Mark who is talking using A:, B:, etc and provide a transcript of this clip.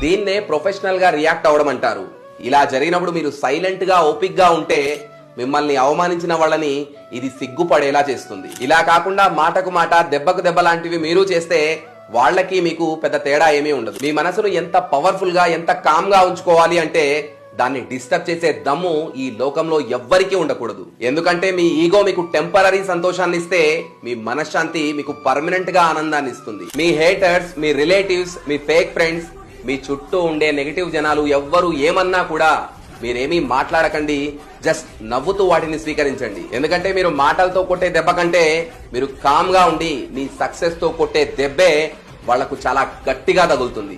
A: దీన్నే ప్రొఫెషనల్ గా రియాక్ట్ అవ్వడం అంటారు. ఇలా జరిగినప్పుడు మీరు సైలెంట్ గా ఓపిక్ గా ఉంటే మిమ్మల్ని అవమానించిన వాళ్ళని ఇది సిగ్గుపడేలా చేస్తుంది. ఇలా కాకుండా మాటకు మాట దెబ్బకు దెబ్బ లాంటివి మీరు చేస్తే వాళ్ళకి మీకు పెద్ద తేడా ఏమీ ఉండదు. మీ మనసును ఎంత పవర్ఫుల్ గా ఎంత కామ్ గా ఉంచుకోవాలి అంటే దాన్ని డిస్టర్బ్ చేసే దమ్ము ఈ లోకంలో ఎవ్వరికీ ఉండకూడదు. ఎందుకంటే మీ ఈగో మీకు టెంపరరీ సంతోషాన్ని ఇస్తే మీ మనశ్శాంతి మీకు పర్మనెంట్ గా ఆనందాన్ని ఇస్తుంది. మీ హేటర్స్, మీ రిలేటివ్స్, మీ ఫేక్ ఫ్రెండ్స్, మీ చుట్టూ ఉండే నెగటివ్ జనాలు ఎవ్వరు ఏమన్నా కూడా మీరేమీ మాట్లాడకండి. జస్ట్ నవ్వుతూ వాటిని స్వీకరించండి. ఎందుకంటే మీరు మాటలతో కొట్టే దెబ్బ కంటే మీరు కామ్ గా ఉండి మీ సక్సెస్ తో కొట్టే దెబ్బే వాళ్లకు చాలా గట్టిగా తగులుతుంది.